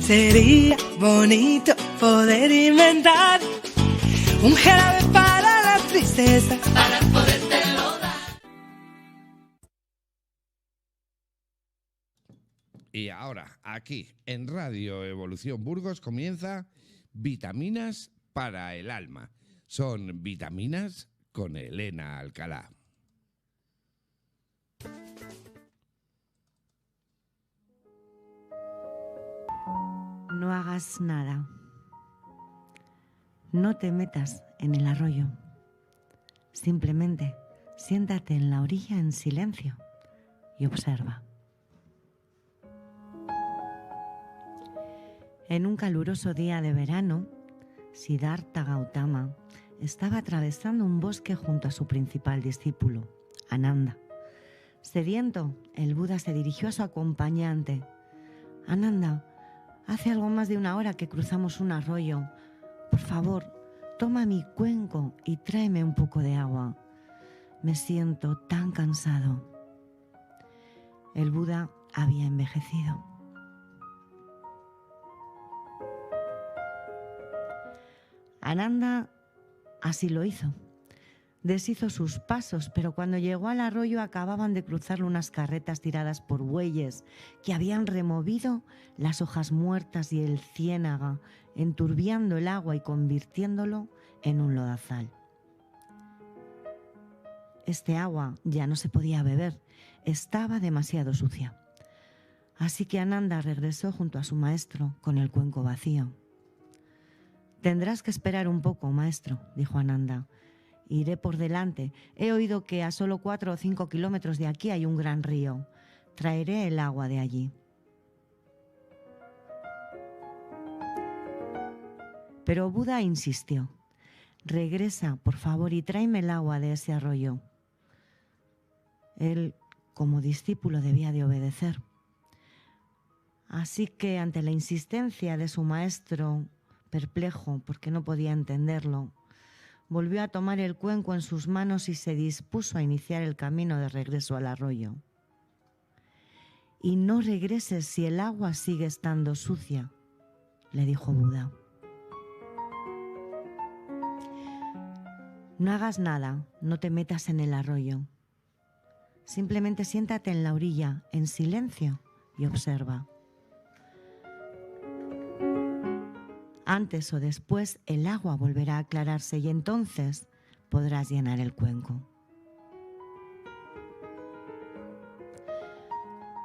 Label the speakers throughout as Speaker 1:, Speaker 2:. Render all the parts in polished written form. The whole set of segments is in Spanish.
Speaker 1: Sería bonito poder inventar un jarabe para la tristeza, para podértelo dar.
Speaker 2: Y ahora, aquí, en Radio Evolución Burgos, comienza Vitaminas para el Alma. Son vitaminas con Elena Alcalá.
Speaker 3: No hagas nada. No te metas en el arroyo. Simplemente siéntate en la orilla en silencio y observa. En un caluroso día de verano, Siddhartha Gautama estaba atravesando un bosque junto a su principal discípulo, Ananda. Sediento, el Buda se dirigió a su acompañante. Ananda, hace algo más de una hora que cruzamos un arroyo. Por favor, toma mi cuenco y tráeme un poco de agua. Me siento tan cansado. El Buda había envejecido. Ananda así lo hizo. Deshizo sus pasos, pero cuando llegó al arroyo acababan de cruzarlo unas carretas tiradas por bueyes que habían removido las hojas muertas y el ciénaga, enturbiando el agua y convirtiéndolo en un lodazal. Este agua ya no se podía beber, estaba demasiado sucia. Así que Ananda regresó junto a su maestro con el cuenco vacío. «Tendrás que esperar un poco, maestro», dijo Ananda. «Iré por delante. He oído que a solo 4 o 5 kilómetros de aquí hay un gran río. Traeré el agua de allí». Pero Buda insistió. «Regresa, por favor, y tráeme el agua de ese arroyo». Él, como discípulo, debía de obedecer. Así que, ante la insistencia de su maestro, perplejo porque no podía entenderlo, volvió a tomar el cuenco en sus manos y se dispuso a iniciar el camino de regreso al arroyo. «Y no regreses si el agua sigue estando sucia», le dijo Buda. «No hagas nada, no te metas en el arroyo. Simplemente siéntate en la orilla, en silencio, y observa. Antes o después el agua volverá a aclararse y entonces podrás llenar el cuenco».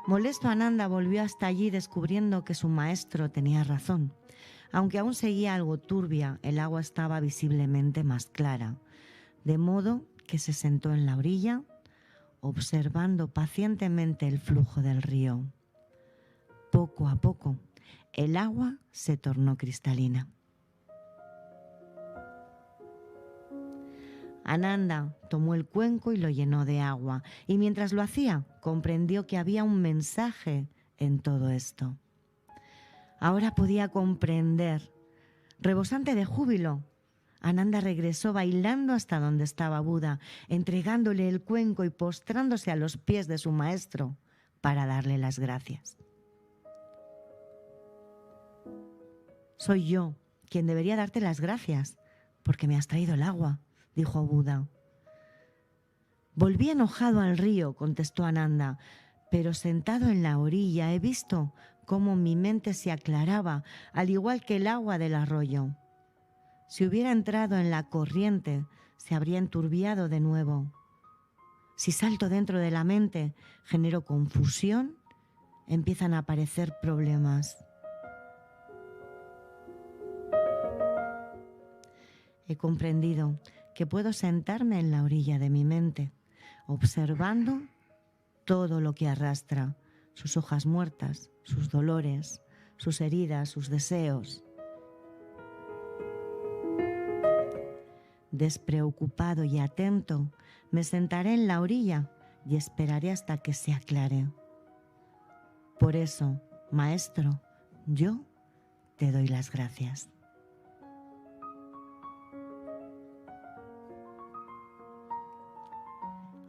Speaker 3: Molesto, Ananda volvió hasta allí descubriendo que su maestro tenía razón. Aunque aún seguía algo turbia, el agua estaba visiblemente más clara, de modo que se sentó en la orilla, observando pacientemente el flujo del río. Poco a poco, el agua se tornó cristalina. Ananda tomó el cuenco y lo llenó de agua, y mientras lo hacía, comprendió que había un mensaje en todo esto. Ahora podía comprender. Rebosante de júbilo, Ananda regresó bailando hasta donde estaba Buda, entregándole el cuenco y postrándose a los pies de su maestro para darle las gracias. «Soy yo quien debería darte las gracias, porque me has traído el agua», dijo Buda. «Volví enojado al río», contestó Ananda, «pero sentado en la orilla he visto cómo mi mente se aclaraba, al igual que el agua del arroyo. Si hubiera entrado en la corriente, se habría enturbiado de nuevo. Si salto dentro de la mente, genero confusión, empiezan a aparecer problemas. He comprendido que puedo sentarme en la orilla de mi mente, observando todo lo que arrastra, sus hojas muertas, sus dolores, sus heridas, sus deseos. Despreocupado y atento, me sentaré en la orilla y esperaré hasta que se aclare. Por eso, maestro, yo te doy las gracias».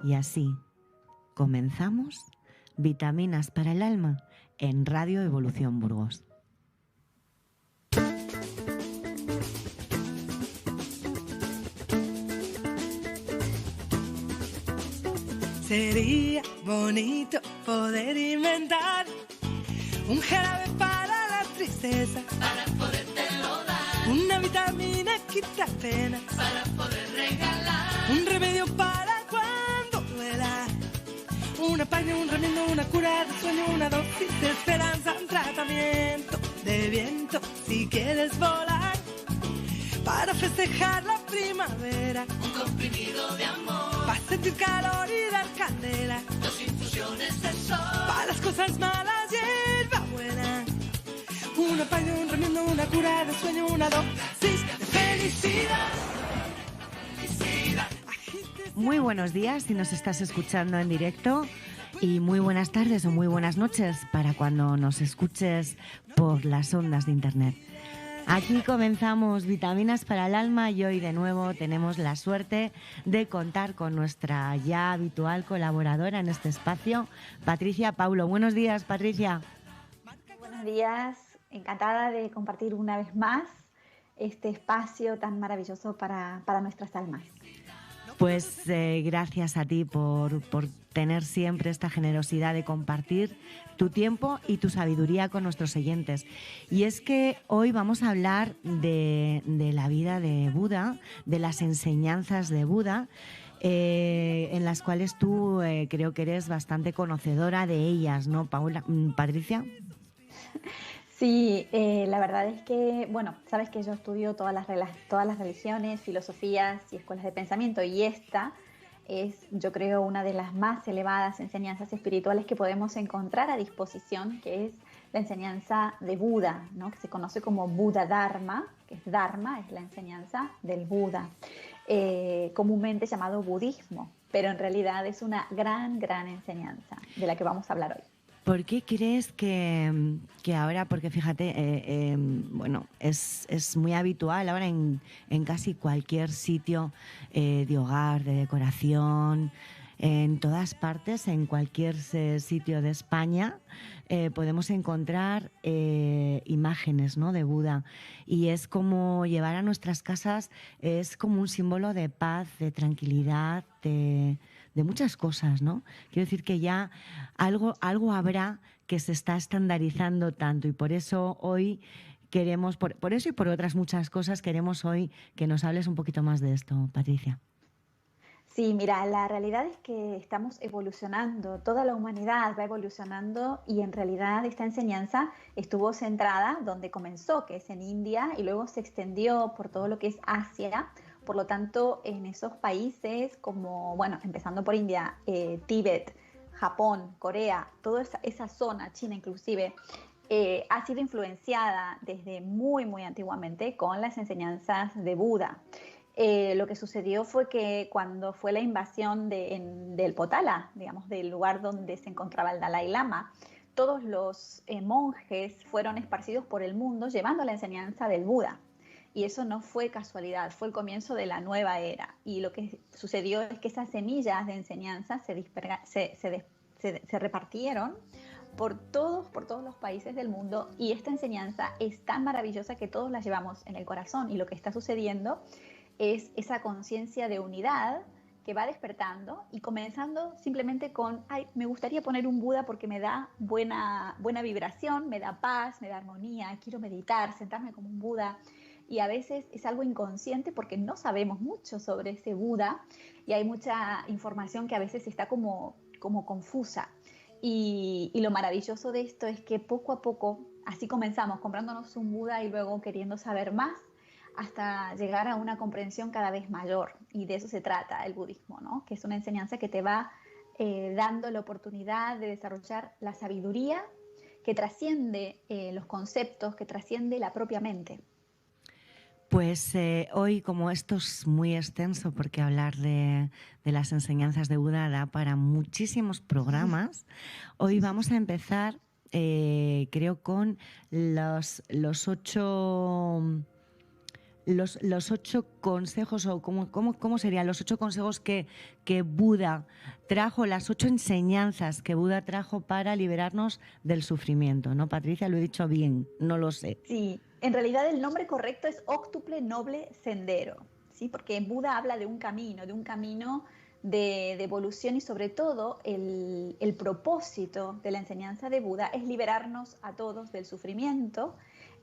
Speaker 3: Y así comenzamos Vitaminas para el Alma en Radio Evolución Burgos.
Speaker 1: Sería bonito poder inventar un jarabe para la tristeza, para podértelo dar. Una vitamina quita penas, para poder regalar. Un remedio para cuando duela. Un apaño, un remiendo, una cura de sueño, una dosis de esperanza, un tratamiento de viento si quieres volar. Para festejar la primavera, un comprimido de amor. Para sentir calor y dar candela, 2 infusiones de sol. Para las cosas malas, hierba buena. Un apaño, un remiendo, una cura de sueño, una dosis de felicidad.
Speaker 3: Muy buenos días si nos estás escuchando en directo y muy buenas tardes o muy buenas noches para cuando nos escuches por las ondas de internet. Aquí comenzamos Vitaminas para el Alma y hoy de nuevo tenemos la suerte de contar con nuestra ya habitual colaboradora en este espacio, Patricia Paulo. Buenos días, Patricia.
Speaker 4: Buenos días, encantada de compartir una vez más este espacio tan maravilloso para nuestras almas.
Speaker 3: Pues gracias a ti por tener siempre esta generosidad de compartir tu tiempo y tu sabiduría con nuestros oyentes. Y es que hoy vamos a hablar de la vida de Buda, de las enseñanzas de Buda, en las cuales tú creo que eres bastante conocedora de ellas, ¿no, Patricia?
Speaker 4: Sí, la verdad es que, bueno, sabes que yo estudio todas las religiones, filosofías y escuelas de pensamiento, y esta es, yo creo, una de las más elevadas enseñanzas espirituales que podemos encontrar a disposición, que es la enseñanza de Buda, ¿no? Que se conoce como Buda Dharma, que es Dharma, es la enseñanza del Buda, comúnmente llamado budismo, pero en realidad es una gran enseñanza de la que vamos a hablar hoy.
Speaker 3: ¿Por qué crees que ahora, porque fíjate, bueno, es muy habitual ahora en casi cualquier sitio de hogar, de decoración, en todas partes, en cualquier sitio de España, podemos encontrar imágenes, ¿no?, de Buda, y es como llevar a nuestras casas, es como un símbolo de paz, de tranquilidad, de muchas cosas, ¿no? Quiero decir que ya algo habrá que se está estandarizando tanto, y por eso hoy queremos, por eso y por otras muchas cosas, queremos hoy que nos hables un poquito más de esto, Patricia.
Speaker 4: Sí, mira, la realidad es que estamos evolucionando, toda la humanidad va evolucionando, y en realidad esta enseñanza estuvo centrada donde comenzó, que es en India, y luego se extendió por todo lo que es Asia. Por lo tanto, en esos países como, bueno, empezando por India, Tíbet, Japón, Corea, toda esa zona, China inclusive, ha sido influenciada desde muy antiguamente con las enseñanzas de Buda. Lo que sucedió fue que cuando fue la invasión del Potala, digamos, del lugar donde se encontraba el Dalai Lama, todos los monjes fueron esparcidos por el mundo llevando la enseñanza del Buda. Y eso no fue casualidad, fue el comienzo de la nueva era. Y lo que sucedió es que esas semillas de enseñanza se repartieron por todos los países del mundo, y esta enseñanza es tan maravillosa que todos la llevamos en el corazón, y lo que está sucediendo es esa conciencia de unidad que va despertando y comenzando simplemente con, me gustaría poner un Buda porque me da buena vibración, me da paz, me da armonía, quiero meditar, sentarme como un Buda. Y a veces es algo inconsciente porque no sabemos mucho sobre ese Buda, y hay mucha información que a veces está como confusa. Y lo maravilloso de esto es que poco a poco, así comenzamos comprándonos un Buda y luego queriendo saber más, hasta llegar a una comprensión cada vez mayor. Y de eso se trata el budismo, ¿no? Que es una enseñanza que te va dando la oportunidad de desarrollar la sabiduría que trasciende los conceptos, que trasciende la propia mente.
Speaker 3: Pues hoy, como esto es muy extenso, porque hablar de las enseñanzas de Buda da para muchísimos programas, hoy vamos a empezar, creo, con los 8 consejos, o ¿cómo serían? Los 8 consejos que Buda trajo, las 8 enseñanzas que Buda trajo para liberarnos del sufrimiento, ¿no, Patricia? Lo he dicho bien, no lo sé.
Speaker 4: Sí, en realidad el nombre correcto es Óctuple Noble Sendero, ¿sí? Porque Buda habla de un camino de evolución y sobre todo el propósito de la enseñanza de Buda es liberarnos a todos del sufrimiento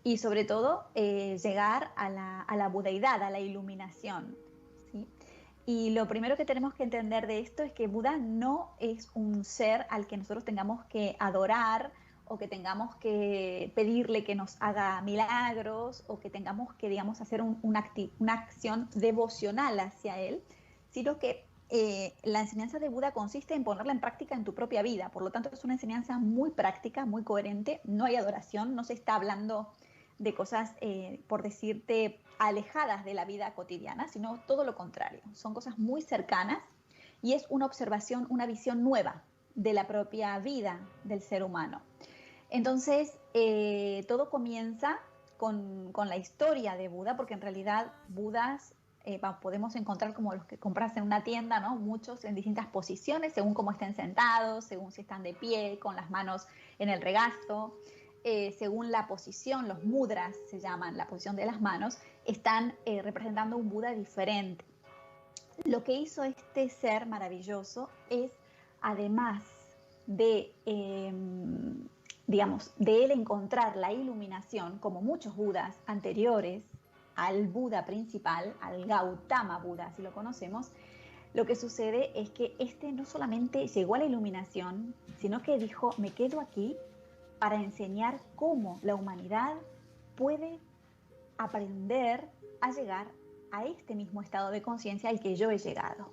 Speaker 4: y sobre todo llegar a la budeidad, a la iluminación, ¿sí? Y lo primero que tenemos que entender de esto es que Buda no es un ser al que nosotros tengamos que adorar o que tengamos que pedirle que nos haga milagros o que tengamos que, digamos, hacer una acción devocional hacia él, sino que la enseñanza de Buda consiste en ponerla en práctica en tu propia vida. Por lo tanto, es una enseñanza muy práctica, muy coherente. No hay adoración, no se está hablando de cosas, por decirte, alejadas de la vida cotidiana, sino todo lo contrario. Son cosas muy cercanas y es una observación, una visión nueva de la propia vida del ser humano. Entonces, todo comienza con la historia de Buda, porque en realidad Budas podemos encontrar como los que compras en una tienda, ¿no? Muchos en distintas posiciones, según cómo estén sentados, según si están de pie, con las manos en el regazo, según la posición, los mudras se llaman, la posición de las manos, están representando un Buda diferente. Lo que hizo este ser maravilloso es, además de, digamos, de él encontrar la iluminación, como muchos Budas anteriores al Buda principal, al Gautama Buda, si lo conocemos, lo que sucede es que este no solamente llegó a la iluminación, sino que dijo, me quedo aquí para enseñar cómo la humanidad puede aprender a llegar a este mismo estado de conciencia al que yo he llegado.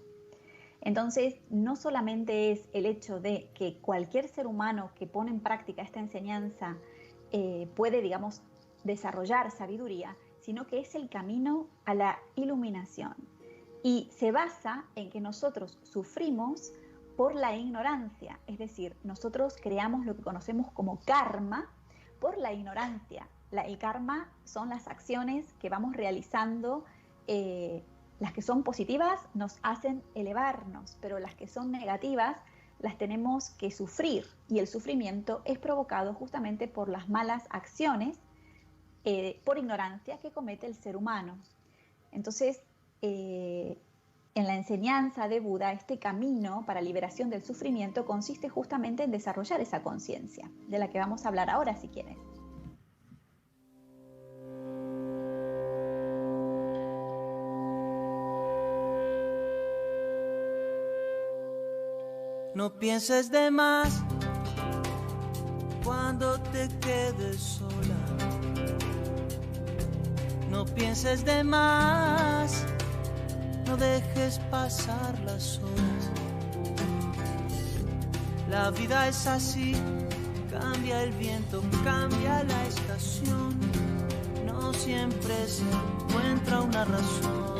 Speaker 4: Entonces, no solamente es el hecho de que cualquier ser humano que pone en práctica esta enseñanza puede, digamos, desarrollar sabiduría, sino que es el camino a la iluminación. Y se basa en que nosotros sufrimos por la ignorancia, es decir, nosotros creamos lo que conocemos como karma por la ignorancia. El karma son las acciones que vamos realizando, las que son positivas nos hacen elevarnos, pero las que son negativas las tenemos que sufrir, y el sufrimiento es provocado justamente por las malas acciones, por ignorancia que comete el ser humano. Entonces, en la enseñanza de Buda, este camino para liberación del sufrimiento consiste justamente en desarrollar esa conciencia, de la que vamos a hablar ahora, si quieres.
Speaker 5: No pienses de más cuando te quedes sola. No pienses de más, no dejes pasar las horas. La vida es así, cambia el viento, cambia la estación. No siempre se encuentra una razón.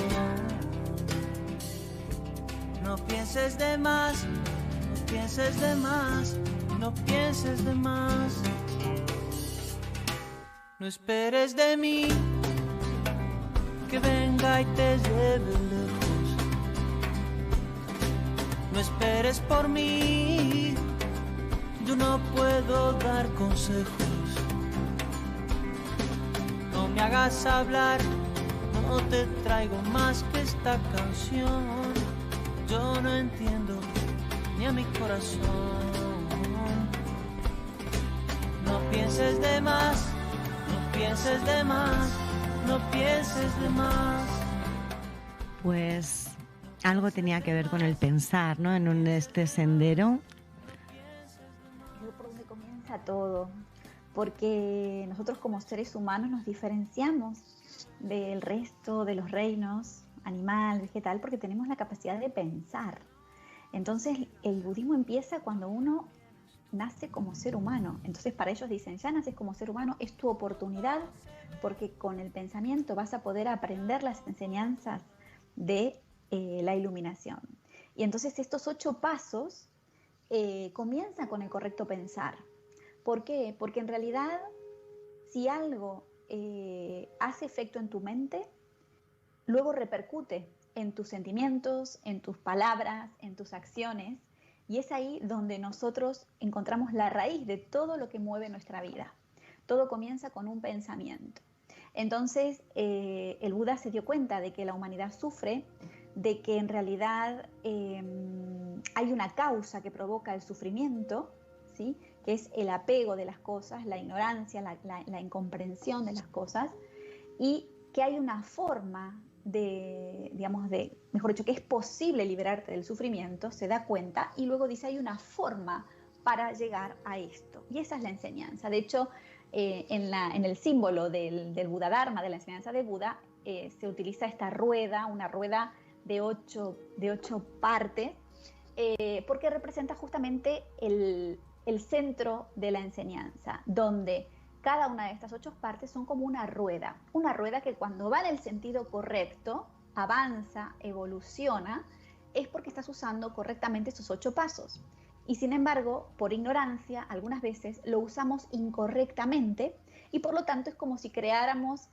Speaker 5: No pienses de más, no pienses de más, no pienses de más. No esperes de mí que venga y te lleve lejos. No esperes por mí, yo no puedo dar consejos. No me hagas hablar, no te traigo más que esta canción. Yo no entiendo ni a mi corazón. No pienses de más, no pienses de más, no pienses de más.
Speaker 3: Pues algo tenía que ver con el pensar, ¿no? En este sendero.
Speaker 4: Es por donde comienza todo, porque nosotros como seres humanos nos diferenciamos del resto de los reinos animal, vegetal, porque tenemos la capacidad de pensar. Entonces el budismo empieza cuando uno nace como ser humano. Entonces para ellos dicen, ya naces como ser humano, es tu oportunidad, porque con el pensamiento vas a poder aprender las enseñanzas de la iluminación. Y entonces estos 8 pasos comienzan con el correcto pensar. ¿Por qué? Porque en realidad si algo hace efecto en tu mente, luego repercute en tus sentimientos, en tus palabras, en tus acciones, y es ahí donde nosotros encontramos la raíz de todo lo que mueve nuestra vida. Todo comienza con un pensamiento. Entonces, el Buda se dio cuenta de que la humanidad sufre de que en realidad hay una causa que provoca el sufrimiento, ¿sí? Que es el apego de las cosas, la ignorancia, la incomprensión de las cosas, y que hay una forma mejor dicho, que es posible liberarte del sufrimiento, se da cuenta, y luego dice hay una forma para llegar a esto. Y esa es la enseñanza. De hecho, en el símbolo del Buda Dharma, de la enseñanza de Buda, se utiliza esta rueda, una rueda de ocho partes, porque representa justamente el centro de la enseñanza, donde cada una de estas 8 partes son como una rueda que cuando va en el sentido correcto, avanza, evoluciona, es porque estás usando correctamente estos 8 pasos. Y sin embargo, por ignorancia, algunas veces lo usamos incorrectamente y por lo tanto es como si creáramos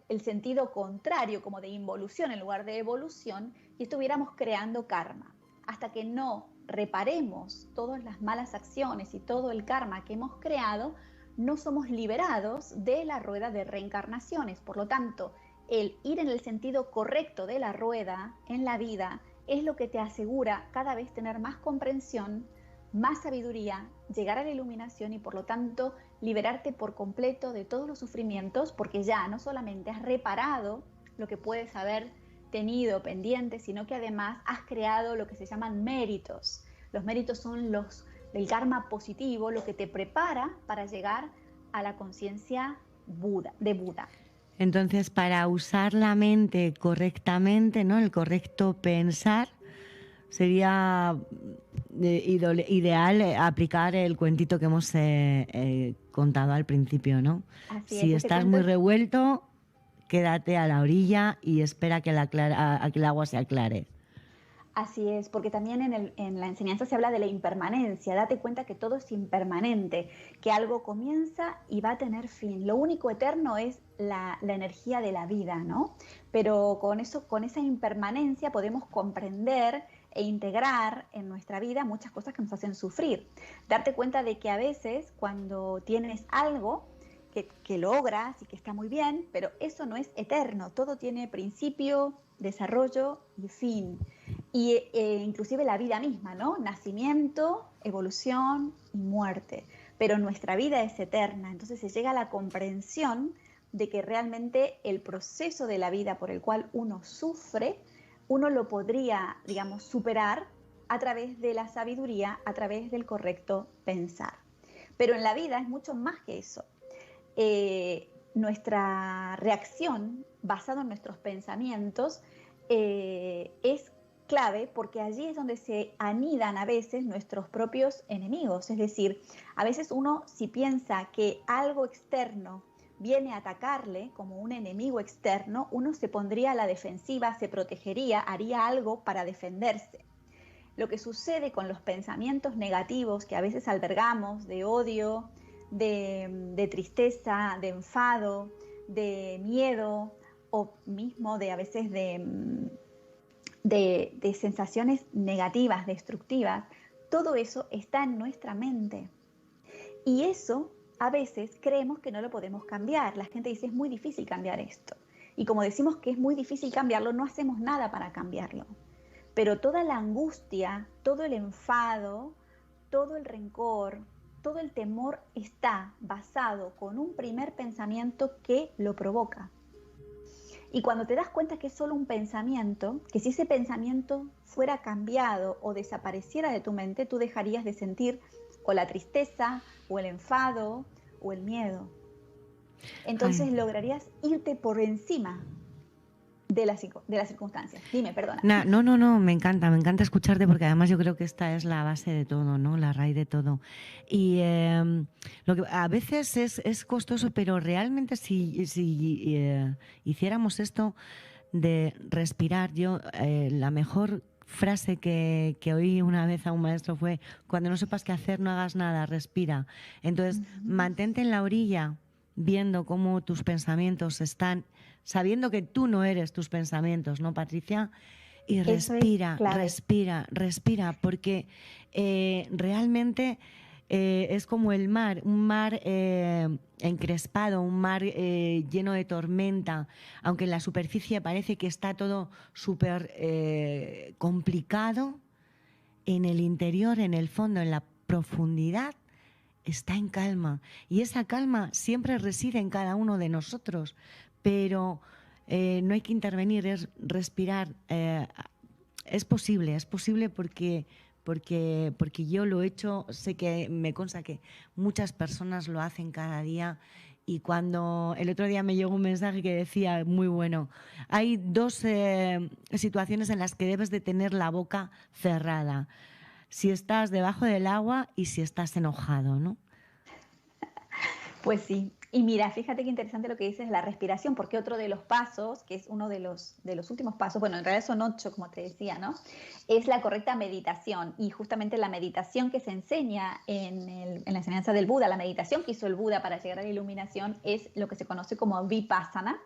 Speaker 4: el sentido contrario, como de involución en lugar de evolución, y estuviéramos creando karma. Hasta que no reparemos todas las malas acciones y todo el karma que hemos creado, no somos liberados de la rueda de reencarnaciones. Por lo tanto, el ir en el sentido correcto de la rueda en la vida es lo que te asegura cada vez tener más comprensión, más sabiduría, llegar a la iluminación y por lo tanto liberarte por completo de todos los sufrimientos, porque ya no solamente has reparado lo que puedes haber tenido pendiente, sino que además has creado lo que se llaman méritos. Los méritos son del karma positivo, lo que te prepara para llegar a la conciencia de Buda.
Speaker 3: Entonces, para usar la mente correctamente, ¿no? El correcto pensar, sería ideal aplicar el cuentito que hemos contado al principio, ¿no? Si estás muy revuelto, quédate a la orilla y espera que el agua se aclare.
Speaker 4: Así es, porque también en la enseñanza se habla de la impermanencia. Date cuenta que todo es impermanente, que algo comienza y va a tener fin. Lo único eterno es la energía de la vida, ¿no? Pero con esa impermanencia podemos comprender e integrar en nuestra vida muchas cosas que nos hacen sufrir. Darte cuenta de que a veces cuando tienes algo que logras y que está muy bien, pero eso no es eterno. Todo tiene principio, desarrollo y fin. Y inclusive la vida misma, ¿no? Nacimiento, evolución y muerte. Pero nuestra vida es eterna. Entonces se llega a la comprensión de que realmente el proceso de la vida por el cual uno sufre, uno lo podría, digamos, superar a través de la sabiduría, a través del correcto pensar. Pero en la vida es mucho más que eso. Nuestra reacción basada en nuestros pensamientos es clave, porque allí es donde se anidan a veces nuestros propios enemigos. Es decir, a veces uno, si piensa que algo externo viene a atacarle como un enemigo externo, uno se pondría a la defensiva, se protegería, haría algo para defenderse. Lo que sucede con los pensamientos negativos que a veces albergamos, de odio, de tristeza, de enfado, de miedo, o mismo de a veces de sensaciones negativas, destructivas, todo eso está en nuestra mente. Y eso a veces creemos que no lo podemos cambiar. La gente dice, es muy difícil cambiar esto. Y como decimos que es muy difícil cambiarlo, no hacemos nada para cambiarlo. Pero toda la angustia, todo el enfado, todo el rencor, todo el temor está basado con un primer pensamiento que lo provoca. Y cuando te das cuenta que es solo un pensamiento, que si ese pensamiento fuera cambiado o desapareciera de tu mente, tú dejarías de sentir o la tristeza, o el enfado, o el miedo. Entonces lograrías irte por encima de las circunstancias. Dime, perdona.
Speaker 3: No, me encanta escucharte, porque además yo creo que esta es la base de todo, ¿no? La raíz de todo. Y lo que a veces es costoso, pero realmente si hiciéramos esto de respirar, la mejor frase que oí una vez a un maestro fue: cuando no sepas qué hacer, no hagas nada, respira. Entonces, mantente en la orilla, viendo cómo tus pensamientos están, sabiendo que tú no eres tus pensamientos, ¿no, Patricia? Y respira, respira, porque realmente es como el mar, un mar encrespado, un mar lleno de tormenta, aunque en la superficie parece que está todo súper complicado, en el interior, en el fondo, en la profundidad, está en calma. Y esa calma siempre reside en cada uno de nosotros, pero no hay que intervenir, es respirar. Es posible porque yo lo he hecho, sé que me consta que muchas personas lo hacen cada día. Y cuando el otro día me llegó un mensaje que decía, muy bueno, hay dos situaciones en las que debes de tener la boca cerrada: si estás debajo del agua y si estás enojado, ¿no?
Speaker 4: Pues sí. Y mira, fíjate qué interesante lo que dices de la respiración, porque otro de los pasos, que es uno de los últimos pasos, bueno, en realidad son 8, como te decía, ¿no? Es la correcta meditación. Y justamente la meditación que se enseña en la enseñanza del Buda, la meditación que hizo el Buda para llegar a la iluminación, es lo que se conoce como Vipassana.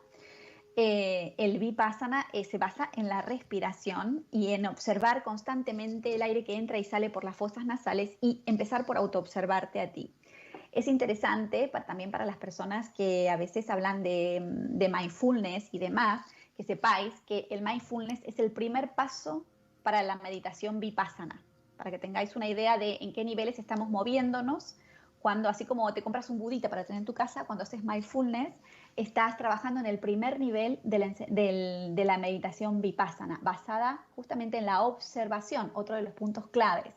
Speaker 4: El Vipassana se basa en la respiración y en observar constantemente el aire que entra y sale por las fosas nasales y empezar por autoobservarte a ti. Es interesante también para las personas que a veces hablan de mindfulness y demás, que sepáis que el mindfulness es el primer paso para la meditación Vipassana, para que tengáis una idea de en qué niveles estamos moviéndonos. Cuando, así como te compras un budita para tener en tu casa, cuando haces mindfulness, estás trabajando en el primer nivel de la meditación Vipassana, basada justamente en la observación, otro de los puntos claves.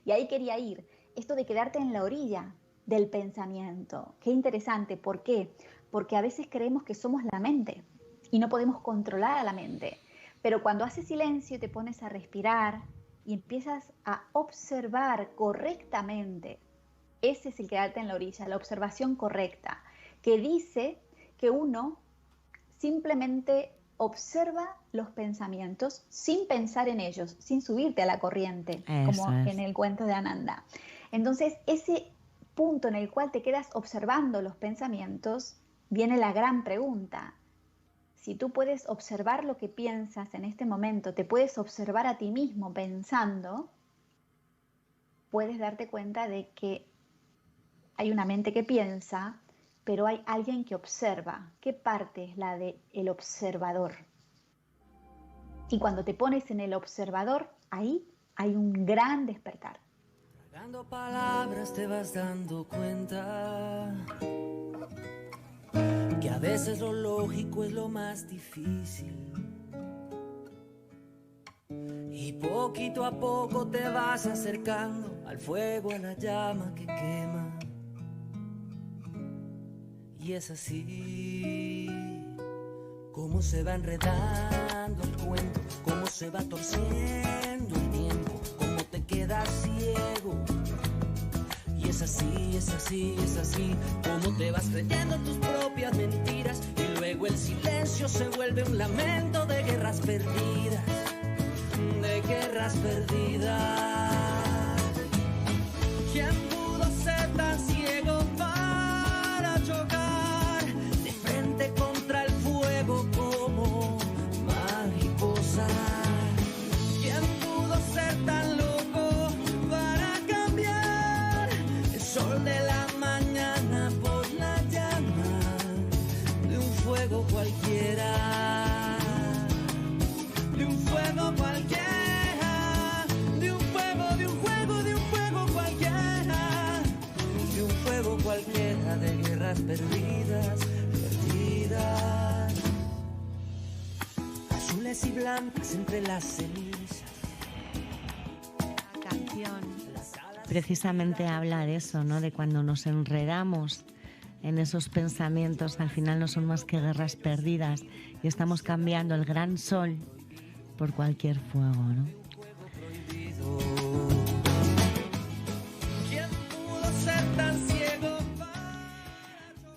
Speaker 4: Y ahí quería ir, esto de quedarte en la orilla del pensamiento. Qué interesante, ¿por qué? Porque a veces creemos que somos la mente y no podemos controlar a la mente. Pero cuando haces silencio y te pones a respirar y empiezas a observar correctamente, ese es el quedarte en la orilla, la observación correcta, que dice que uno simplemente observa los pensamientos sin pensar en ellos, sin subirte a la corriente, como en el cuento de Ananda. Entonces, ese punto en el cual te quedas observando los pensamientos, viene la gran pregunta. Si tú puedes observar lo que piensas en este momento, te puedes observar a ti mismo pensando, puedes darte cuenta de que hay una mente que piensa, pero hay alguien que observa. ¿Qué parte es la del observador? Y cuando te pones en el observador, ahí hay un gran despertar.
Speaker 5: Tragando palabras te vas dando cuenta que a veces lo lógico es lo más difícil. Y poquito a poco te vas acercando al fuego, a la llama que quema. Y es así como se va enredando el cuento, cómo se va torciendo el tiempo, cómo te quedas ciego. Y es así, es así, es así, como te vas creyendo tus propias mentiras. Y luego el silencio se vuelve un lamento de guerras perdidas, de guerras perdidas. ¿Quién pudo ser tan ciego para chocar de frente contra el fuego como mariposa? ¿Quién pudo ser tan loco para cambiar el sol de la mañana por la llama de un fuego cualquiera? De un fuego cualquiera, de un fuego, de un juego, de un fuego cualquiera, de un fuego cualquiera, de guerras perdidas, perdidas. Azules y blancas entre las cenizas.
Speaker 3: La canción precisamente habla de eso, ¿no? De cuando nos enredamos en esos pensamientos, al final no son más que guerras perdidas y estamos cambiando el gran sol por cualquier fuego, ¿no?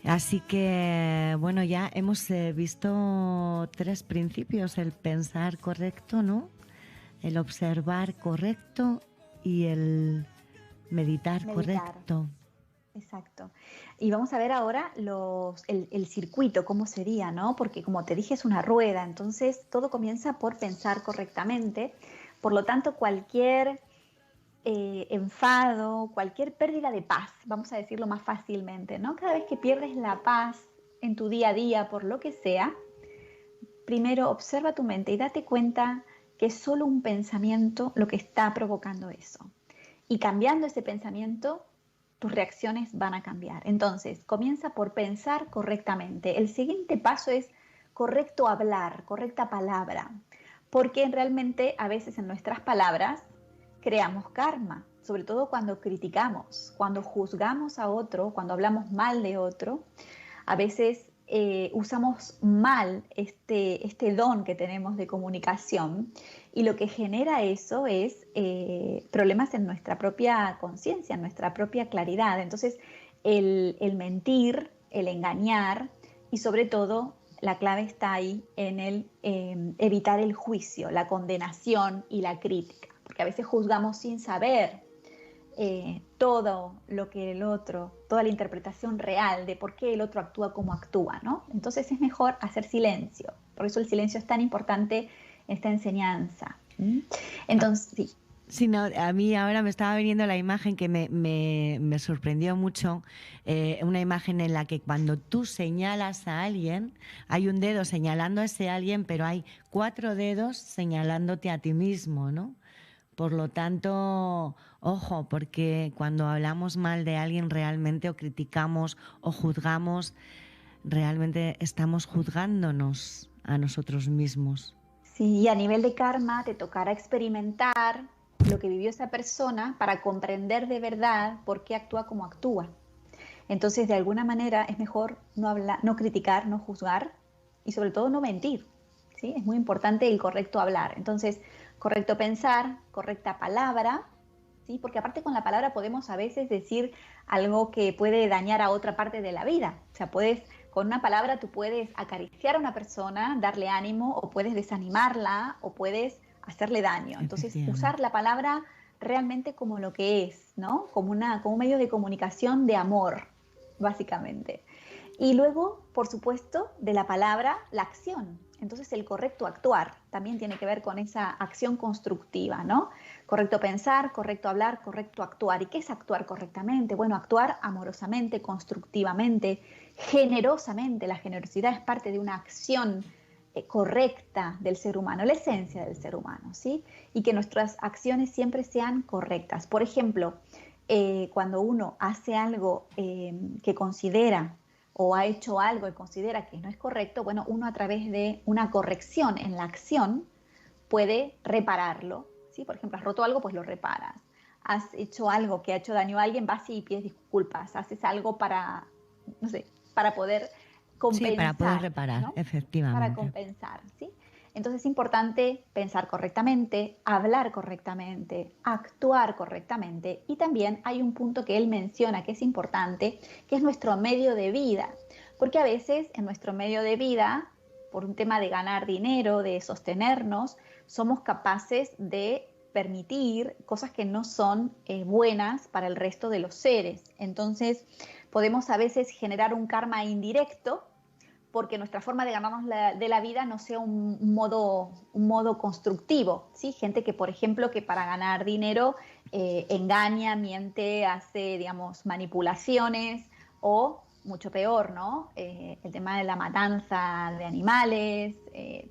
Speaker 3: Así que, bueno, ya hemos visto 3 principios: el pensar correcto, ¿no? El observar correcto y el meditar. Correcto.
Speaker 4: Exacto. Y vamos a ver ahora el circuito, cómo sería, ¿no? Porque como te dije, es una rueda, entonces todo comienza por pensar correctamente. Por lo tanto, cualquier enfado, cualquier pérdida de paz, vamos a decirlo más fácilmente, ¿no? Cada vez que pierdes la paz en tu día a día, por lo que sea, primero observa tu mente y date cuenta que es solo un pensamiento lo que está provocando eso. Y cambiando ese pensamiento, tus reacciones van a cambiar. Entonces, comienza por pensar correctamente. El siguiente paso es correcto hablar, correcta palabra, porque realmente a veces en nuestras palabras creamos karma, sobre todo cuando criticamos, cuando juzgamos a otro, cuando hablamos mal de otro. A veces usamos mal este don que tenemos de comunicación, y lo que genera eso es problemas en nuestra propia conciencia, en nuestra propia claridad. Entonces, el mentir, el engañar, y sobre todo la clave está ahí en el evitar el juicio, la condenación y la crítica, porque a veces juzgamos sin saber todo lo que el otro, toda la interpretación real de por qué el otro actúa como actúa, ¿no? Entonces es mejor hacer silencio. Por eso el silencio es tan importante en esta enseñanza. Entonces, sí.
Speaker 3: Sí, no, a mí ahora me estaba viniendo la imagen que me sorprendió mucho, una imagen en la que cuando tú señalas a alguien, hay un dedo señalando a ese alguien, pero hay 4 dedos señalándote a ti mismo, ¿no? Por lo tanto, ojo, porque cuando hablamos mal de alguien realmente, o criticamos o juzgamos, realmente estamos juzgándonos a nosotros mismos.
Speaker 4: Sí, y a nivel de karma te tocará experimentar lo que vivió esa persona para comprender de verdad por qué actúa como actúa. Entonces, de alguna manera es mejor no hablar, no criticar, no juzgar, y sobre todo no mentir, ¿sí? Es muy importante el correcto hablar. Entonces, correcto pensar, correcta palabra, ¿sí? Porque aparte con la palabra podemos a veces decir algo que puede dañar a otra parte de la vida. O sea, con una palabra tú puedes acariciar a una persona, darle ánimo, o puedes desanimarla, o puedes hacerle daño. Entonces, usar la palabra realmente como lo que es, ¿no? Como un medio de comunicación de amor, básicamente. Y luego, por supuesto, de la palabra, la acción. Entonces, el correcto actuar también tiene que ver con esa acción constructiva, ¿no? Correcto pensar, correcto hablar, correcto actuar. ¿Y qué es actuar correctamente? Bueno, actuar amorosamente, constructivamente, generosamente. La generosidad es parte de una acción correcta del ser humano, la esencia del ser humano, ¿sí? Y que nuestras acciones siempre sean correctas. Por ejemplo, cuando uno hace algo que considera, o ha hecho algo y considera que no es correcto, bueno, uno a través de una corrección en la acción puede repararlo, ¿sí? Por ejemplo, has roto algo, pues lo reparas. Has hecho algo que ha hecho daño a alguien, vas y pides disculpas. Haces algo para, no sé, para poder compensar.
Speaker 3: Sí, para poder reparar, ¿no? Efectivamente.
Speaker 4: Para compensar, ¿sí? Entonces es importante pensar correctamente, hablar correctamente, actuar correctamente, y también hay un punto que él menciona que es importante, que es nuestro medio de vida, porque a veces en nuestro medio de vida, por un tema de ganar dinero, de sostenernos, somos capaces de permitir cosas que no son buenas para el resto de los seres. Entonces podemos a veces generar un karma indirecto, porque nuestra forma de ganarnos de la vida no sea un modo constructivo, ¿sí? Gente que, por ejemplo, que para ganar dinero engaña, miente, hace, digamos, manipulaciones, o mucho peor, ¿no? El tema de la matanza de animales,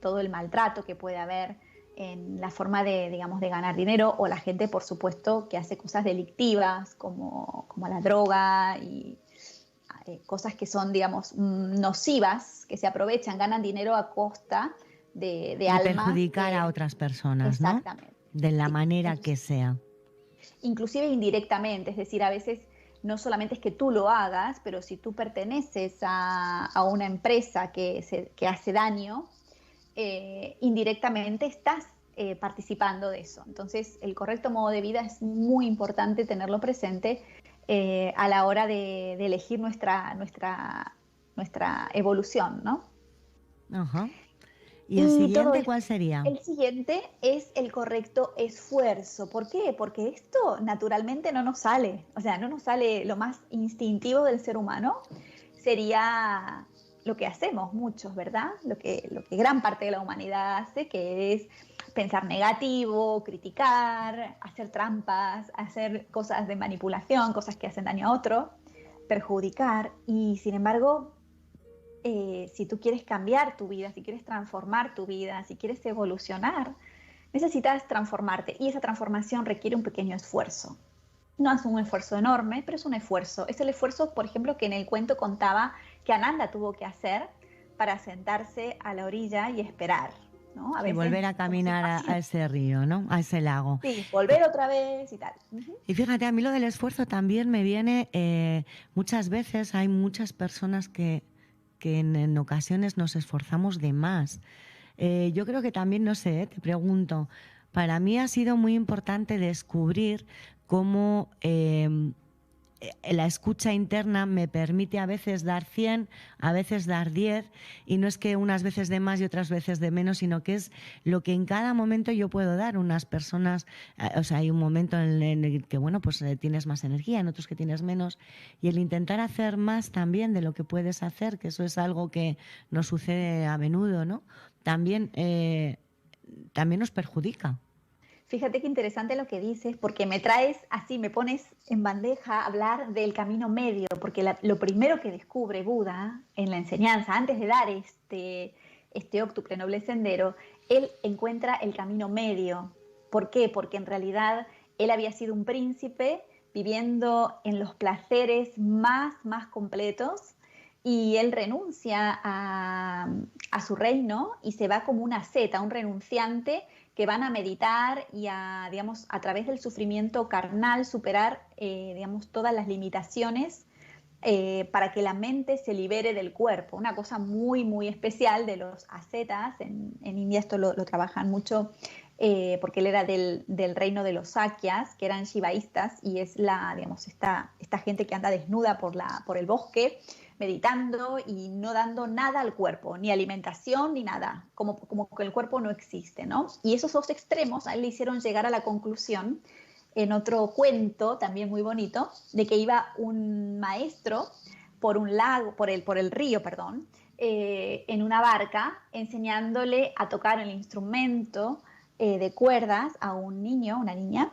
Speaker 4: todo el maltrato que puede haber en la forma de, digamos, de ganar dinero, o la gente, por supuesto, que hace cosas delictivas como la droga y cosas que son, digamos, nocivas, que se aprovechan, ganan dinero a costa de almas.
Speaker 3: Perjudicar a otras personas, ¿no?
Speaker 4: Exactamente.
Speaker 3: De la manera que sea.
Speaker 4: Inclusive indirectamente, es decir, a veces no solamente es que tú lo hagas, pero si tú perteneces a una empresa que hace daño, indirectamente estás participando de eso. Entonces, el correcto modo de vida es muy importante tenerlo presente a la hora de elegir nuestra evolución, ¿no?
Speaker 3: Ajá. ¿Y el siguiente cuál sería?
Speaker 4: El siguiente es el correcto esfuerzo. ¿Por qué? Porque esto naturalmente no nos sale. O sea, no nos sale. Lo más instintivo del ser humano sería lo que hacemos muchos, ¿verdad? Lo que gran parte de la humanidad hace, que es pensar negativo, criticar, hacer trampas, hacer cosas de manipulación, cosas que hacen daño a otro, perjudicar. Y sin embargo, si tú quieres cambiar tu vida, si quieres transformar tu vida, si quieres evolucionar, necesitas transformarte, y esa transformación requiere un pequeño esfuerzo. No es un esfuerzo enorme, pero es un esfuerzo. Es el esfuerzo, por ejemplo, que en el cuento contaba que Ananda tuvo que hacer para sentarse a la orilla y esperar, ¿no?
Speaker 3: Y volver a caminar a ese río, ¿no? A ese lago.
Speaker 4: Sí, volver otra vez y tal.
Speaker 3: Y fíjate, a mí lo del esfuerzo también me viene, muchas veces hay muchas personas que en ocasiones nos esforzamos de más. Yo creo que también, no sé, te pregunto, para mí ha sido muy importante descubrir cómo la escucha interna me permite a veces dar 100, a veces dar 10, y no es que unas veces de más y otras veces de menos, sino que es lo que en cada momento yo puedo dar. Unas personas, o sea, hay un momento en el que, bueno, pues tienes más energía, en otros que tienes menos, y el intentar hacer más también de lo que puedes hacer, que eso es algo que nos sucede a menudo, ¿no? También nos perjudica.
Speaker 4: Fíjate qué interesante lo que dices, porque me traes así, me pones en bandeja hablar del camino medio, porque lo primero que descubre Buda en la enseñanza, antes de dar este óctuple noble sendero, él encuentra el camino medio. ¿Por qué? Porque en realidad él había sido un príncipe viviendo en los placeres más completos, y él renuncia a su reino y se va como una asceta, un renunciante, que van a meditar y a través del sufrimiento carnal superar, todas las limitaciones, para que la mente se libere del cuerpo. Una cosa muy especial de los ascetas, en India esto lo trabajan mucho, porque él era del reino de los Sakyas, que eran shivaístas, y es esta gente que anda desnuda por el bosque, meditando y no dando nada al cuerpo, ni alimentación ni nada, como que el cuerpo no existe, ¿no? Y esos dos extremos a él le hicieron llegar a la conclusión, en otro cuento también muy bonito, de que iba un maestro por el río, en una barca, enseñándole a tocar el instrumento de cuerdas a un niño, una niña.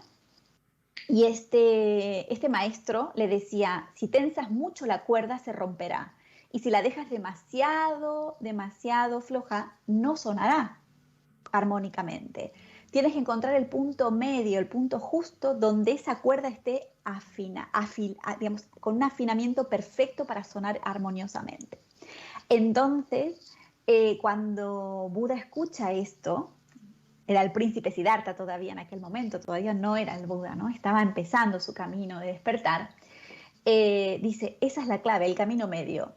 Speaker 4: Y este maestro le decía: si tensas mucho la cuerda se romperá, y si la dejas demasiado floja no sonará armónicamente. Tienes que encontrar el punto medio, el punto justo donde esa cuerda esté con un afinamiento perfecto para sonar armoniosamente. Entonces, cuando Buda escucha esto, era el príncipe Siddhartha todavía en aquel momento, todavía no era el Buda, ¿no? Estaba empezando su camino de despertar. Dice, esa es la clave, el camino medio.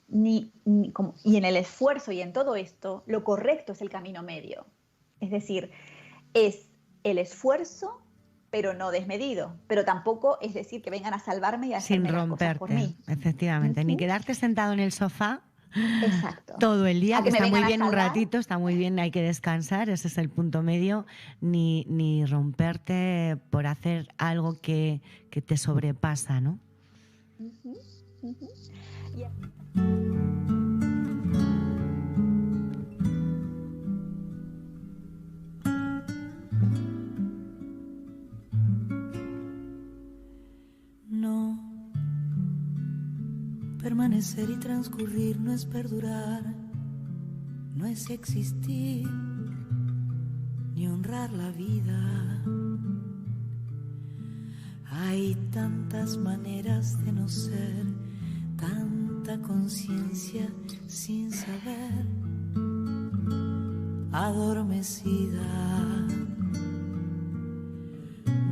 Speaker 4: Y en el esfuerzo y en todo esto, lo correcto es el camino medio. Es decir, es el esfuerzo, pero no desmedido. Pero tampoco es decir que vengan a salvarme y a hacerme las cosas por mí.
Speaker 3: Efectivamente. Ni quedarte sentado en el sofá.
Speaker 4: Exacto.
Speaker 3: Todo el día, que está muy bien un
Speaker 4: salvar.
Speaker 3: ratito, está muy bien, hay que descansar, ese es el punto medio, ni romperte por hacer algo que te sobrepasa, ¿no?
Speaker 4: Yeah.
Speaker 5: No, permanecer y transcurrir no es perdurar, no es existir, ni honrar la vida. Hay tantas maneras de no ser, tanta conciencia sin saber, adormecida.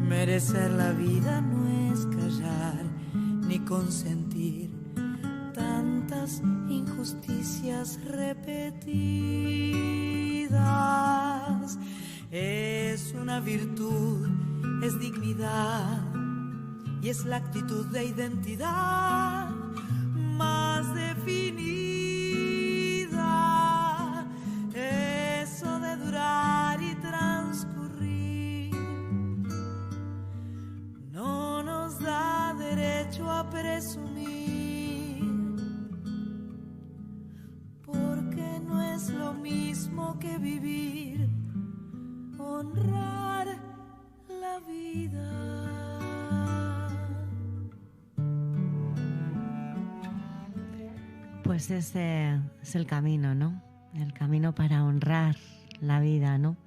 Speaker 5: Merecer la vida no es callar ni consentir tantas injusticias repetidas. Es una virtud, es dignidad y es la actitud de identidad más definida. Eso de durar y transcurrir no nos da derecho a presumir, porque no es lo mismo que vivir vida.
Speaker 3: Pues ese es el camino, ¿no? El camino para honrar la vida, ¿no?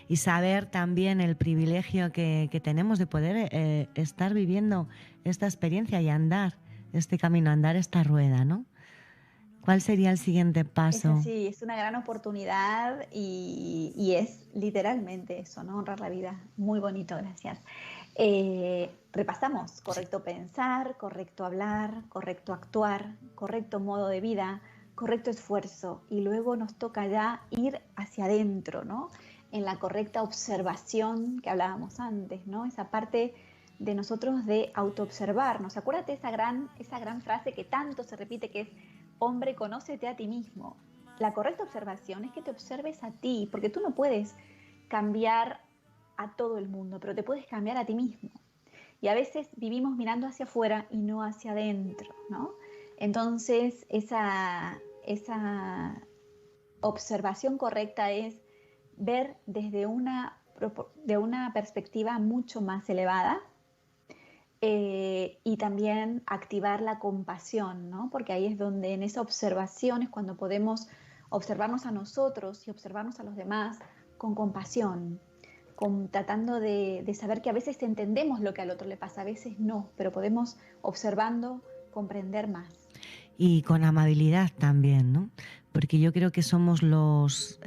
Speaker 3: Y saber también el privilegio que tenemos de poder estar viviendo esta experiencia y andar este camino, andar esta rueda, ¿no? ¿Cuál sería el siguiente paso?
Speaker 4: Sí, es una gran oportunidad y es literalmente eso, ¿no? Honrar la vida. Muy bonito, gracias. Repasamos, correcto pensar, correcto hablar, correcto actuar, correcto modo de vida, correcto esfuerzo. Y luego nos toca ya ir hacia adentro, ¿no? En la correcta observación que hablábamos antes, ¿no? Esa parte de nosotros de autoobservarnos. Acuérdate esa gran frase que tanto se repite que es: hombre, conócete a ti mismo. La correcta observación es que te observes a ti, porque tú no puedes cambiar a todo el mundo, pero te puedes cambiar a ti mismo. Y a veces vivimos mirando hacia afuera y no hacia adentro, ¿no? Entonces, esa observación correcta es ver desde de una perspectiva mucho más elevada, y también activar la compasión, ¿no? Porque ahí es donde en esa observación es cuando podemos observarnos a nosotros y observarnos a los demás con compasión, tratando de saber que a veces entendemos lo que al otro le pasa, a veces no, pero podemos, observando, comprender más.
Speaker 3: Y con amabilidad también, ¿no? Porque yo creo que somos los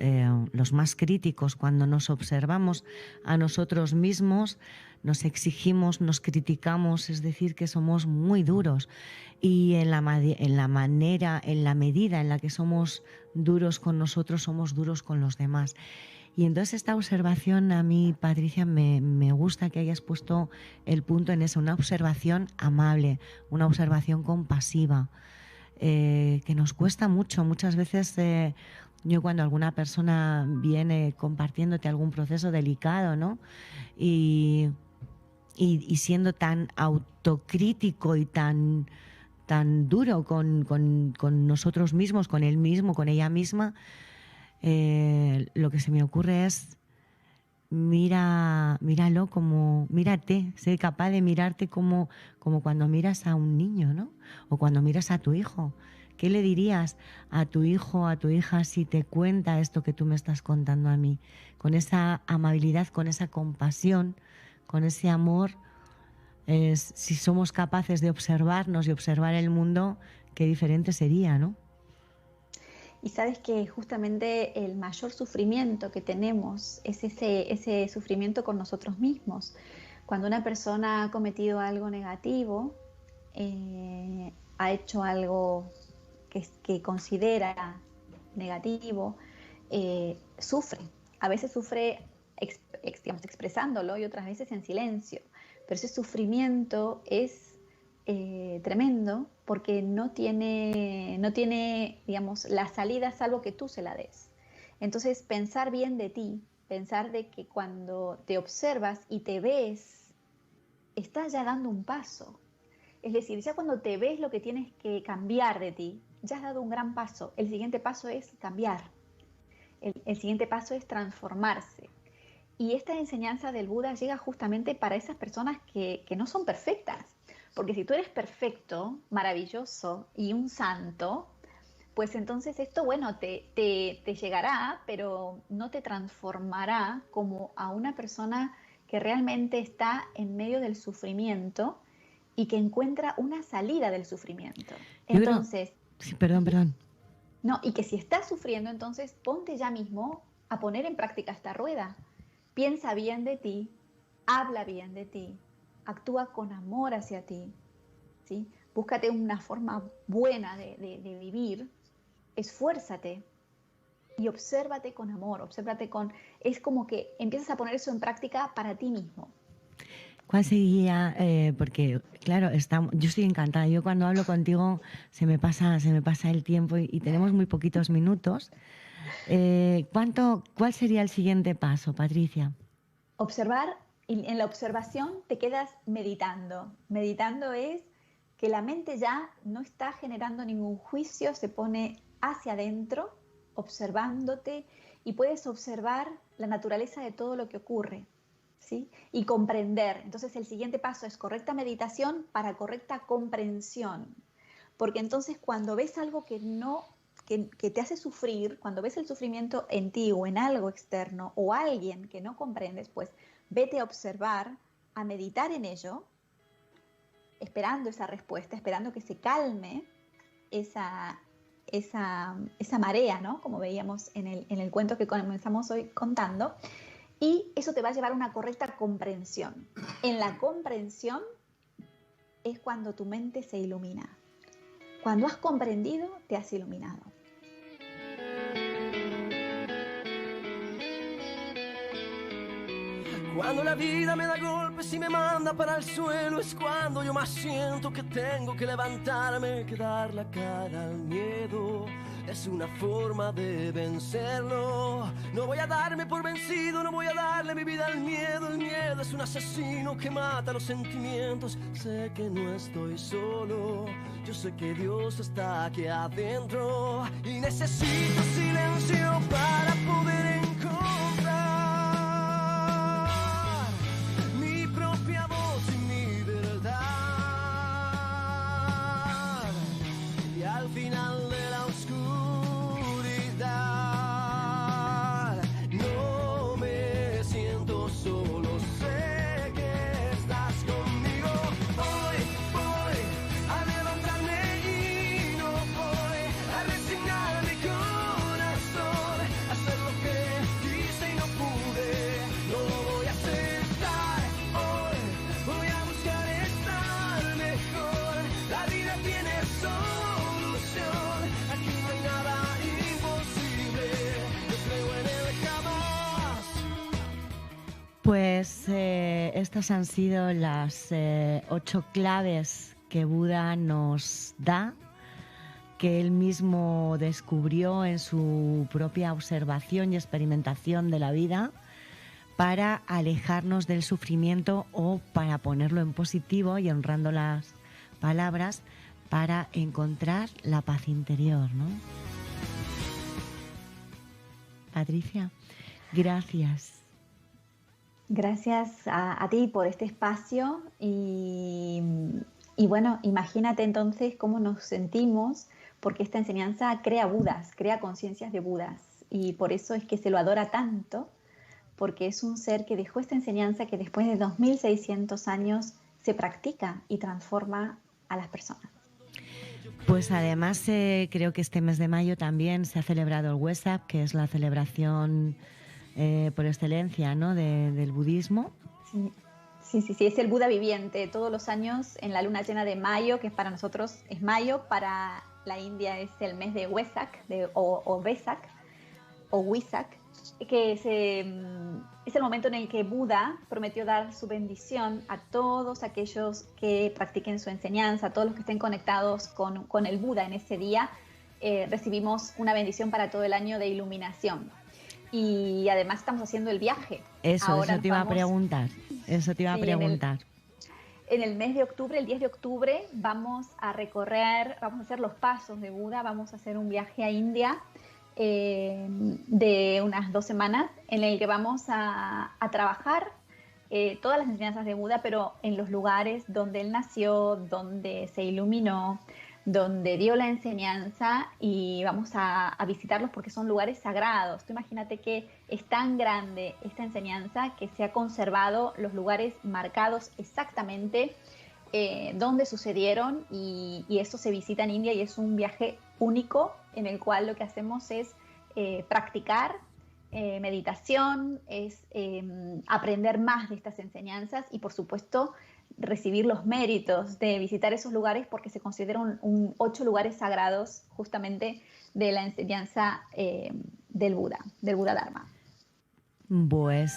Speaker 3: más críticos cuando nos observamos a nosotros mismos, nos exigimos, nos criticamos, es decir, que somos muy duros. Y en la medida en la que somos duros con nosotros, somos duros con los demás. Y entonces esta observación, a mí, Patricia, me gusta que hayas puesto el punto en eso, una observación amable, una observación compasiva, que nos cuesta mucho. Muchas veces yo, cuando alguna persona viene compartiéndote algún proceso delicado, ¿no? Y siendo tan autocrítico y tan duro con nosotros mismos, con él mismo, con ella misma, lo que se me ocurre es: míralo como, mírate, sé capaz de mirarte como cuando miras a un niño, ¿no? O cuando miras a tu hijo. ¿Qué le dirías a tu hijo, a tu hija, si te cuenta esto que tú me estás contando a mí? Con esa amabilidad, con esa compasión, con ese amor, si somos capaces de observarnos y observar el mundo, qué diferente sería, ¿no?
Speaker 4: Y sabes que justamente el mayor sufrimiento que tenemos es ese sufrimiento con nosotros mismos. Cuando una persona ha cometido algo negativo, ha hecho algo que considera negativo, sufre. A veces sufre expresándolo y otras veces en silencio. Pero ese sufrimiento es tremendo, porque no tiene, digamos, la salida salvo que tú se la des. Entonces, pensar bien de ti, pensar de que cuando te observas y te ves, estás ya dando un paso. Es decir, ya cuando te ves lo que tienes que cambiar de ti, ya has dado un gran paso. El siguiente paso es cambiar. El siguiente paso es transformarse. Y esta enseñanza del Buda llega justamente para esas personas que no son perfectas. Porque si tú eres perfecto, maravilloso y un santo, pues entonces esto, bueno, te llegará, pero no te transformará como a una persona que realmente está en medio del sufrimiento y que encuentra una salida del sufrimiento. Entonces,
Speaker 3: sí, perdón.
Speaker 4: No, y que si estás sufriendo, entonces ponte ya mismo a poner en práctica esta rueda. Piensa bien de ti, habla bien de ti, actúa con amor hacia ti, ¿sí? Búscate una forma buena de vivir, esfuérzate y obsérvate con amor, es como que empiezas a poner eso en práctica para ti mismo.
Speaker 3: ¿Cuál sería? Porque, claro, yo estoy encantada. Yo cuando hablo contigo se me pasa el tiempo y tenemos muy poquitos minutos. ¿Cuál sería el siguiente paso, Patricia?
Speaker 4: Observar, y en la observación te quedas meditando. Meditando es que la mente ya no está generando ningún juicio, se pone hacia adentro, observándote, y puedes observar la naturaleza de todo lo que ocurre. ¿sí? Y comprender. Entonces el siguiente paso es correcta meditación para correcta comprensión. Porque entonces cuando ves algo que te hace sufrir, cuando ves el sufrimiento en ti o en algo externo o alguien que no comprendes, pues vete a observar, a meditar en ello, esperando esa respuesta, esperando que se calme esa marea, ¿no? Como veíamos en el cuento que comenzamos hoy contando, y eso te va a llevar a una correcta comprensión. En la comprensión es cuando tu mente se ilumina. Cuando has comprendido, te has iluminado.
Speaker 5: Cuando la vida me da golpes y me manda para el suelo, es cuando yo más siento que tengo que levantarme, que dar la cara al miedo. Es una forma de vencerlo. No voy a darme por vencido, no voy a darle mi vida al miedo. El miedo es un asesino que mata los sentimientos. Sé que no estoy solo, yo sé que Dios está aquí adentro. Y necesito silencio para poder encontrar mi propia voz y mi verdad. Y al final de la oscuridad no me siento solo, sé que estás conmigo. Hoy voy a levantarme y no voy a resignar mi corazón, a hacer lo que quise y no pude, no lo voy a aceptar. Hoy voy a buscar estar mejor, la vida tiene solución, aquí no hay nada imposible, yo creo en el jamás.
Speaker 3: Pues estas han sido las 8 claves que Buda nos da, que él mismo descubrió en su propia observación y experimentación de la vida, para alejarnos del sufrimiento o para ponerlo en positivo y honrando las palabras, para encontrar la paz interior, ¿no? Patricia, gracias.
Speaker 4: Gracias a ti por este espacio y bueno, imagínate entonces cómo nos sentimos, porque esta enseñanza crea Budas, crea conciencias de Budas, y por eso es que se lo adora tanto, porque es un ser que dejó esta enseñanza que después de 2600 años se practica y transforma a las personas.
Speaker 3: Pues además creo que este mes de mayo también se ha celebrado el Wesak, que es la celebración por excelencia, ¿no?, del budismo.
Speaker 4: Sí, es el Buda viviente. Todos los años en la luna llena de mayo, que para nosotros es mayo, para la India es el mes de Wesak o Vesak o Wisak, que es el momento en el que Buda prometió dar su bendición a todos aquellos que practiquen su enseñanza, a todos los que estén conectados con el Buda en ese día. Recibimos una bendición para todo el año de iluminación. Y además estamos haciendo el viaje.
Speaker 3: Eso te iba a preguntar.
Speaker 4: En el mes de octubre, el 10 de octubre, vamos a hacer los pasos de Buda, vamos a hacer un viaje a India de unas 2 semanas, en el que vamos a trabajar todas las enseñanzas de Buda, pero en los lugares donde él nació, donde se iluminó, donde dio la enseñanza, y vamos a visitarlos porque son lugares sagrados. Tú imagínate que es tan grande esta enseñanza que se ha conservado los lugares marcados exactamente donde sucedieron, y eso se visita en India, y es un viaje único en el cual lo que hacemos es practicar meditación, es aprender más de estas enseñanzas y, por supuesto, recibir los méritos de visitar esos lugares, porque se consideran 8 lugares sagrados justamente de la enseñanza del Buda Dharma.
Speaker 3: Pues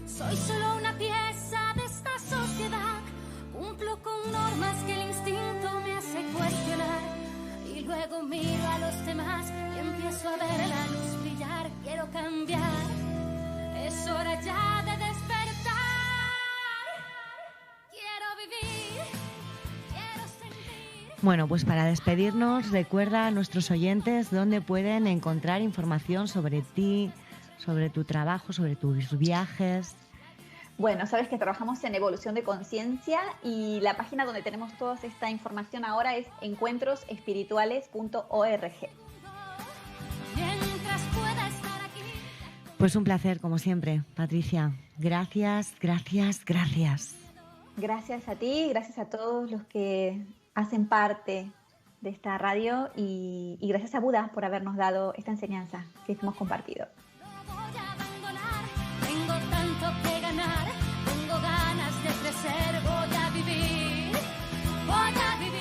Speaker 6: soy solo una pieza de esta sociedad, cumplo con normas que el instinto me hace cuestionar, y luego miro a los demás y empiezo a ver la luz brillar. Quiero cambiar, es hora ya de despertar. Quiero vivir, quiero sentir.
Speaker 3: Bueno, pues para despedirnos, recuerda a nuestros oyentes dónde pueden encontrar información sobre ti, sobre tu trabajo, sobre tus viajes.
Speaker 4: Bueno, sabes que trabajamos en evolución de conciencia y la página donde tenemos toda esta información ahora es encuentrosespirituales.org.
Speaker 3: Pues un placer, como siempre, Patricia. Gracias, gracias, gracias.
Speaker 4: Gracias a ti, gracias a todos los que hacen parte de esta radio y gracias a Buda por habernos dado esta enseñanza que hemos compartido.
Speaker 6: Tengo tanto que ganar, tengo ganas de crecer, voy a vivir, voy a vivir.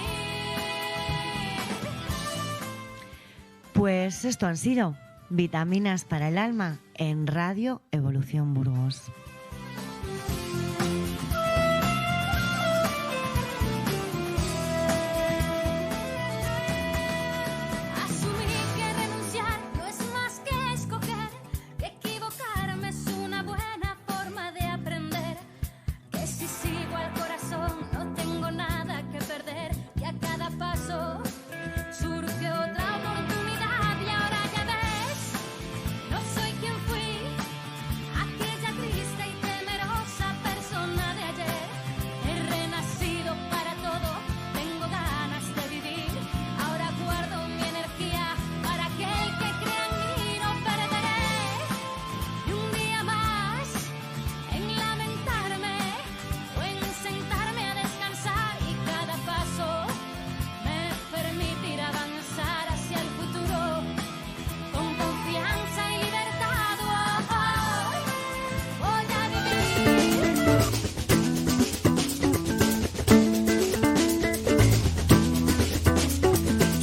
Speaker 3: Pues esto han sido Vitaminas para el Alma en Radio Evolución Burgos.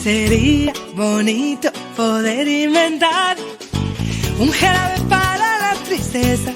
Speaker 1: Sería bonito poder inventar un jarabe para la tristeza.